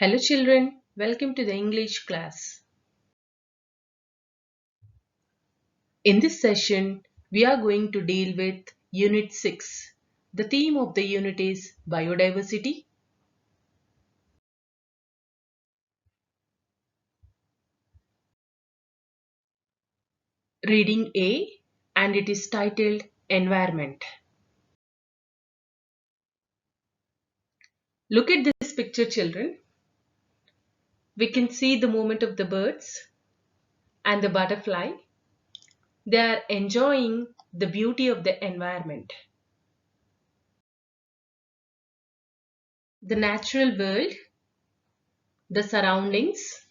Hello children, welcome to the English class. In this session, we are going to deal with Unit 6. The theme of the unit is biodiversity. Reading A, and it is titled Environment. Look at this picture children. We can see the movement of the birds and the butterfly. They are enjoying the beauty of the environment. The natural world, the surroundings,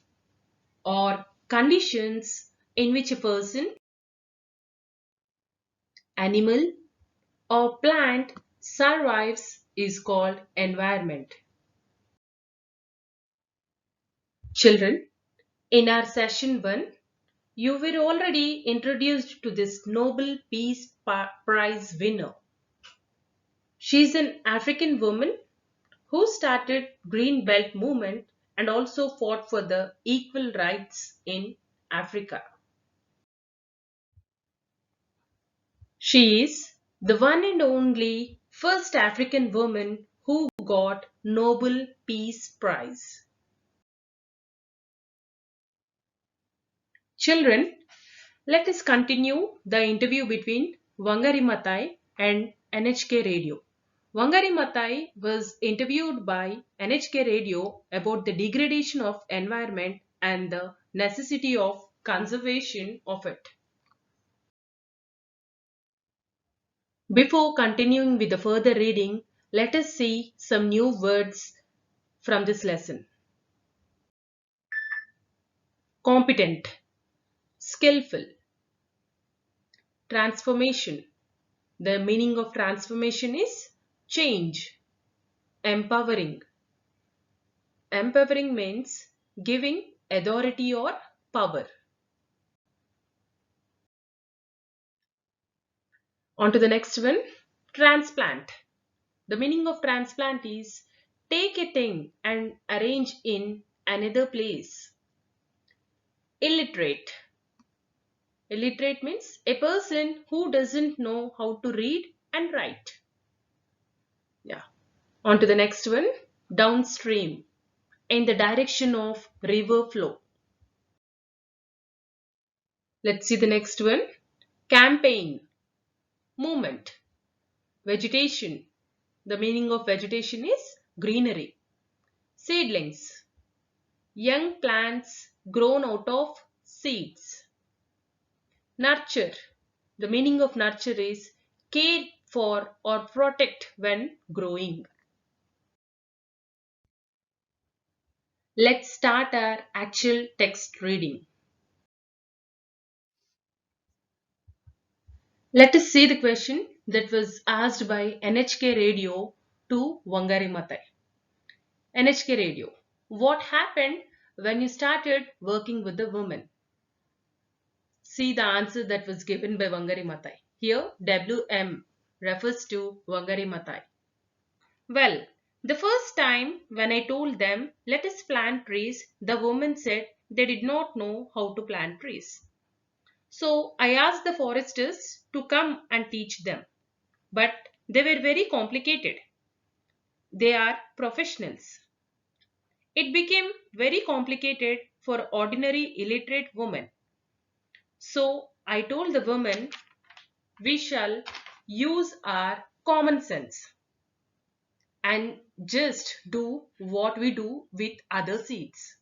or conditions in which a person, animal, or plant survives is called environment. Children, in our session 1, you were already introduced to this Nobel Peace Prize winner. She is an African woman who started Green Belt movement and also fought for the equal rights in Africa. She is the one and only first African woman who got Nobel Peace Prize. Children, let us continue the interview between Wangari Maathai and NHK Radio. Wangari Maathai was interviewed by NHK Radio about the degradation of environment and the necessity of conservation of it. Before continuing with the further reading, let us see some new words from this lesson. Competent, skillful, transformation. The meaning of transformation is change. Empowering. Empowering means giving authority or power. On to the next one. Transplant. The meaning of transplant is take a thing and arrange in another place. Illiterate. Illiterate means a person who doesn't know how to read and write. Yeah. On to the next one. Downstream. In the direction of river flow. Let's see the next one. Campaign. Movement. Vegetation. The meaning of vegetation is greenery. Seedlings. Young plants grown out of seeds. Nurture. The meaning of nurture is care for or protect when growing. Let's start our actual text reading. Let us see the question that was asked by NHK Radio to Wangari Maathai. NHK Radio. What happened when you started working with the women? See the answer that was given by Wangari Maathai. Here, WM refers to Wangari Maathai. Well, the first time when I told them, let us plant trees, the woman said they did not know how to plant trees. So I asked the foresters to come and teach them. But they were very complicated. They are professionals. It became very complicated for ordinary illiterate women. So I told the woman, we shall use our common sense and just do what we do with other seeds.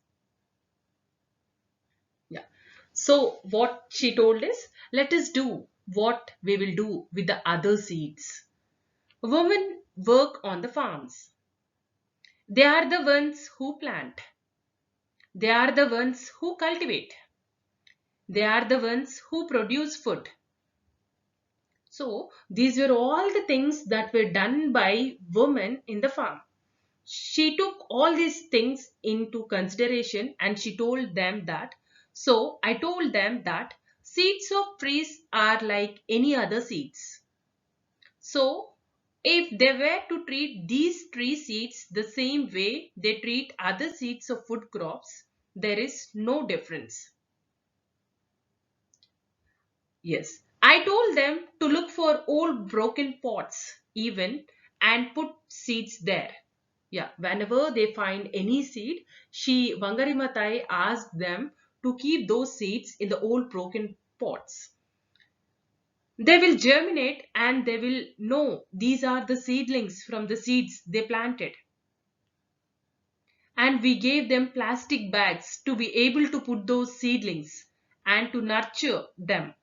Yeah. So what she told is, let us do what we will do with the other seeds. Women work on the farms. They are the ones who plant. They are the ones who cultivate. They are the ones who produce food. So these were all the things that were done by women in the farm. She took all these things into consideration and she told them that. So I told them that seeds of trees are like any other seeds. So If they were to treat these tree seeds the same way they treat other seeds of food crops, there is no difference. Yes, I told them to look for old broken pots even and put seeds there. Yeah, whenever they find any seed, Vangarimatai asked them to keep those seeds in the old broken pots. They will germinate and they will know these are the seedlings from the seeds they planted. And we gave them plastic bags to be able to put those seedlings and to nurture them.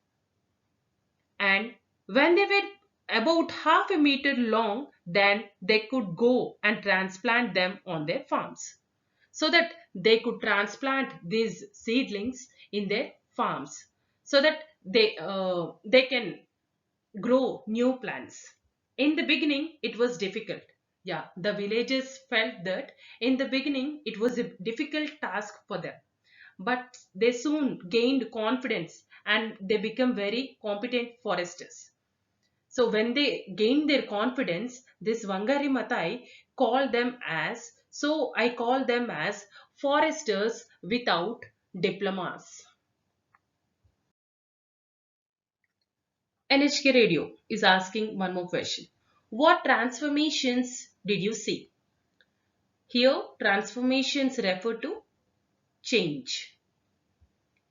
And when they were about half a meter long, then they could go and transplant them on their farms so that they could transplant these seedlings in their farms so that they can grow new plants. In the beginning, it was difficult. Yeah, the villagers felt that in the beginning it was a difficult task for them. But they soon gained confidence and they become very competent foresters. So when they gained their confidence, this Wangari Matai called them as, so I call them as foresters without diplomas. NHK Radio is asking one more question. What transformations did you see? Here, transformations refer to change.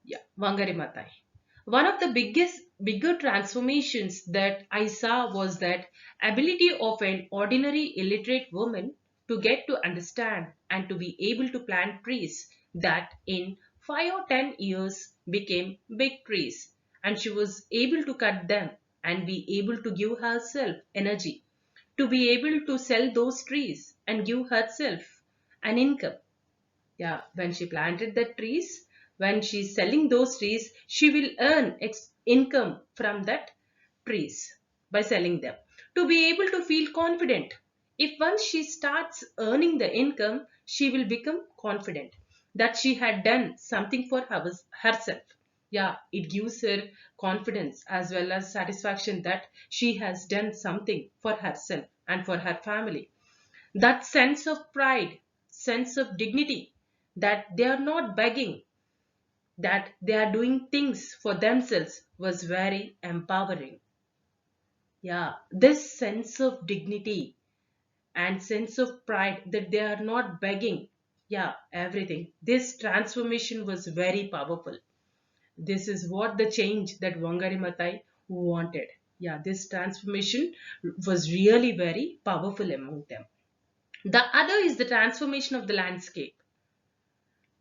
Yeah, Wangari Maathai. One of the bigger transformations that I saw was that ability of an ordinary illiterate woman to get to understand and to be able to plant trees that in 5 or 10 years became big trees, and she was able to cut them and be able to give herself energy to be able to sell those trees and give herself an income. Yeah, when she planted the trees, when she's selling those trees, she will earn income from that trees by selling them to be able to feel confident. If once she starts earning the income, she will become confident that she had done something for herself. Yeah, it gives her confidence as well as satisfaction that she has done something for herself and for her family. That sense of pride, sense of dignity, that they are not begging, that they are doing things for themselves was very empowering. Yeah, this sense of dignity and sense of pride that they are not begging. Yeah, everything. This transformation was very powerful. This is what the change that Wangari Maathai wanted. Yeah, this transformation was really very powerful among them. The other is the transformation of the landscape.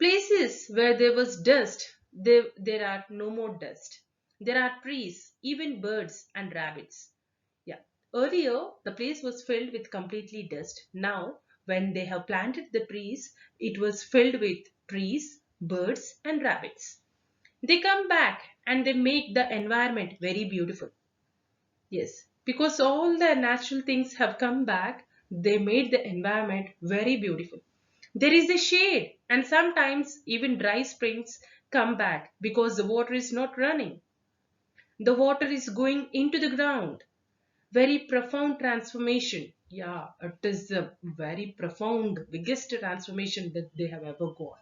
Places where there was dust, there are no more dust. There are trees, even birds and rabbits. Yeah. Earlier, the place was filled with completely dust. Now, when they have planted the trees, it was filled with trees, birds, and rabbits. They come back and they make the environment very beautiful. Yes, because all the natural things have come back, they made the environment very beautiful. There is a shade, and sometimes even dry springs come back because the water is not running. The water is going into the ground. Very profound transformation. Yeah, it is a very profound, biggest transformation that they have ever got.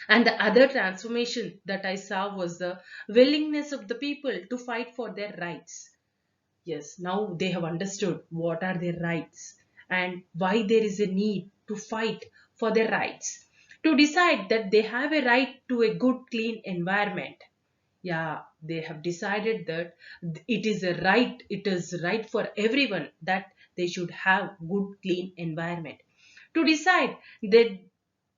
And the other transformation that I saw was the willingness of the people to fight for their rights. Yes, now they have understood what are their rights and why there is a need to fight for their rights. To decide that they have a right to a good, clean environment. Yeah, they have decided that it is right for everyone that they should have good, clean environment. To decide that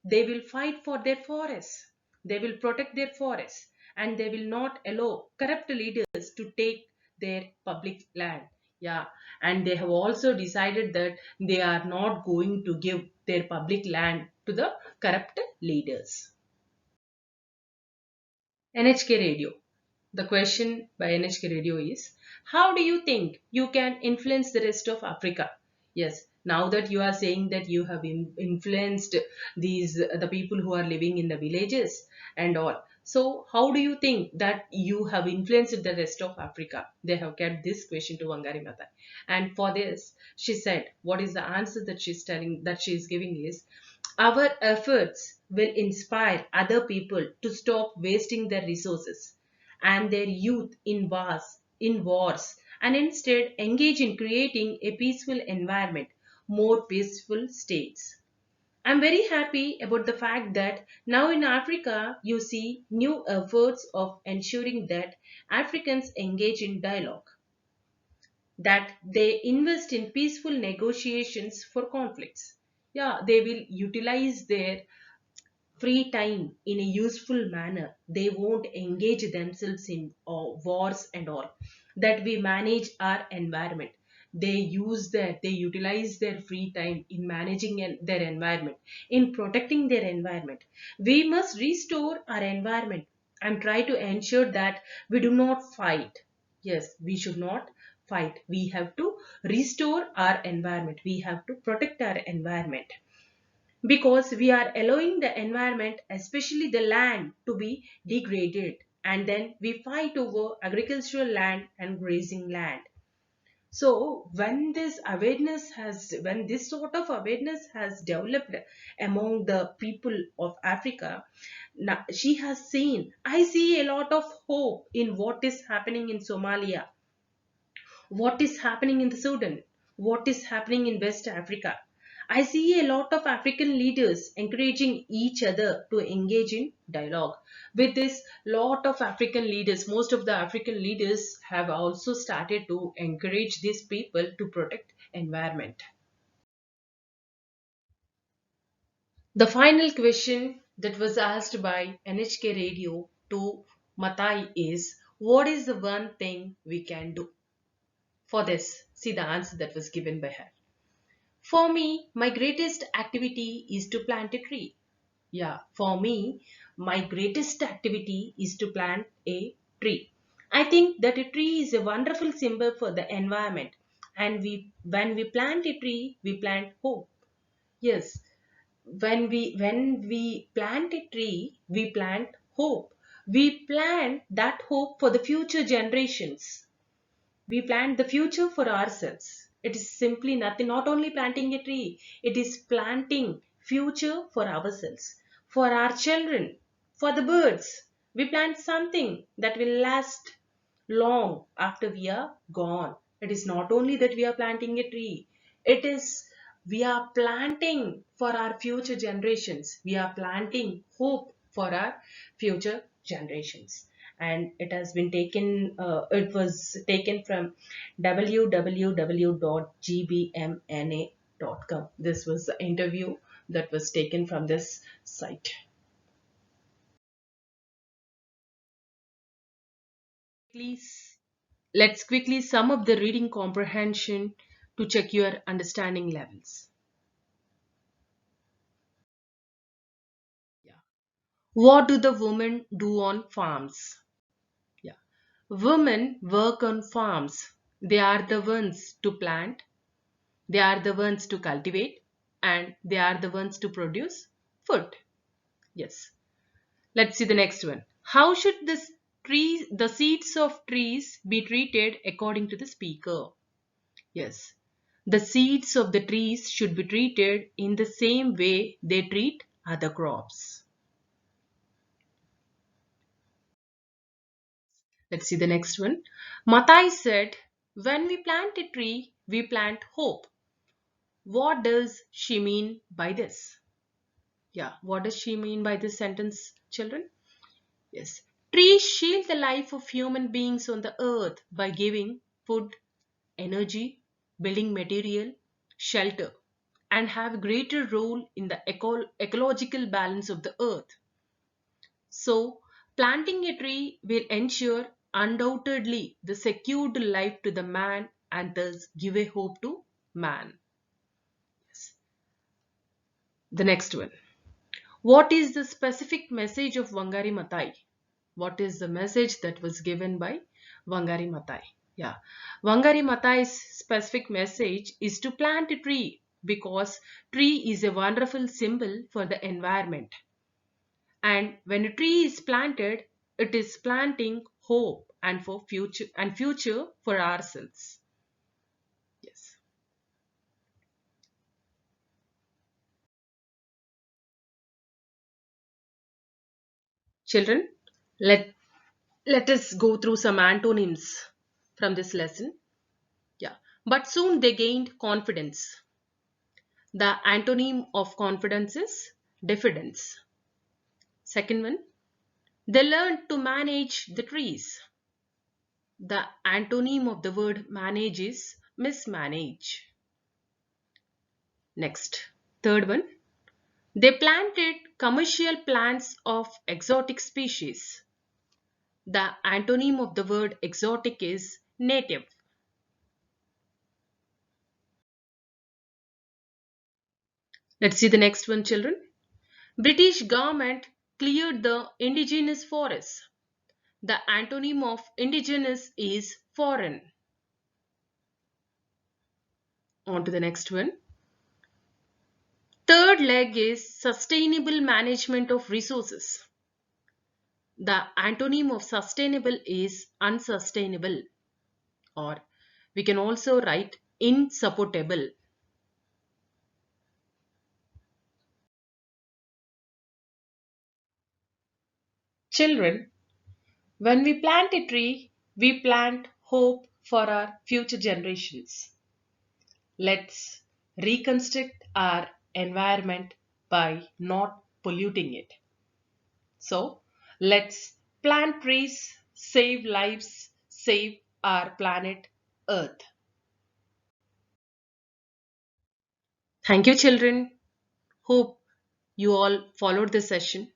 they will fight for their forests, they will protect their forests, and they will not allow corrupt leaders to take their public land. Yeah, and they have also decided that they are not going to give their public land to the corrupt leaders. NHK Radio. The question by NHK Radio is, how do you think you can influence the rest of Africa? Yes, now that you are saying that you have influenced the people who are living in the villages and all. So how do you think that you have influenced the rest of Africa? They have kept this question to Wangari Maathai. And for this, she said, what is the answer that she's giving is, our efforts will inspire other people to stop wasting their resources and their youth in wars and instead engage in creating a peaceful environment, more peaceful states. I'm very happy about the fact that now in Africa you see new efforts of ensuring that Africans engage in dialogue, that they invest in peaceful negotiations for conflicts. Yeah, they will utilize their free time in a useful manner. They won't engage themselves in wars and all. That we manage our environment. They utilize their free time in managing their environment, in protecting their environment. We must restore our environment and try to ensure that we do not fight. Yes, we should not fight. We have to restore our environment. We have to protect our environment because we are allowing the environment, especially the land, to be degraded, and then we fight over agricultural land and grazing land. So when this sort of awareness has developed among the people of Africa, now she has seen, I see a lot of hope in what is happening in Somalia, what is happening in the Sudan, what is happening in West Africa. I see a lot of African leaders encouraging each other to engage in dialogue. With this, lot of African leaders, most of the African leaders have also started to encourage these people to protect environment. The final question that was asked by NHK Radio to Matai is, what is the one thing we can do? For this, see the answer that was given by her. For me, my greatest activity is to plant a tree. Yeah, for me, my greatest activity is to plant a tree. I think that a tree is a wonderful symbol for the environment. And when we plant a tree, we plant hope. Yes, when we plant a tree, we plant hope. We plant that hope for the future generations. We plant the future for ourselves. It is simply nothing, not only planting a tree, it is planting future for ourselves, for our children, for the birds. We plant something that will last long after we are gone. It is not only that we are planting a tree, it is we are planting for our future generations. We are planting hope for our future generations. And it was taken from www.gbmna.com. This was the interview that was taken from this site. Please, let's quickly sum up the reading comprehension to check your understanding levels. Yeah. What do the women do on farms? Yeah. Women work on farms. They are the ones to plant, they are the ones to cultivate, and they are the ones to produce food. Yes. Let's see the next one. How should the seeds of trees be treated according to the speaker? Yes. The seeds of the trees should be treated in the same way they treat other crops. Let's see the next one. Matai said, when we plant a tree, we plant hope. What does she mean by this? Yeah, what does she mean by this sentence, children? Yes. Trees shield the life of human beings on the earth by giving food, energy, building material, shelter, and have a greater role in the ecological balance of the earth. So, planting a tree will ensure undoubtedly the secured life to the man and thus give a hope to man. Yes. The next one. What is the specific message of Wangari Maathai? What is the message that was given by Wangari Maathai? Yeah, Wangari Maathai's specific message is to plant a tree because tree is a wonderful symbol for the environment. And when a tree is planted, it is planting hope and for future for ourselves. Yes. Children, let let us go through some antonyms from this lesson. Yeah. But soon they gained confidence. The antonym of confidence is diffidence. Second one, they learned to manage the trees. The antonym of the word manage is mismanage. Next, third one, they planted commercial plants of exotic species. The antonym of the word exotic is native. Let's see the next one, children. British government cleared the indigenous forests. The antonym of indigenous is foreign. On to the next one. Third leg is sustainable management of resources. The antonym of sustainable is unsustainable, or we can also write insupportable. Children, when we plant a tree, we plant hope for our future generations. Let's reconstruct our environment by not polluting it. So, let's plant trees, save lives, save our planet Earth. Thank you, children. Hope you all followed this session.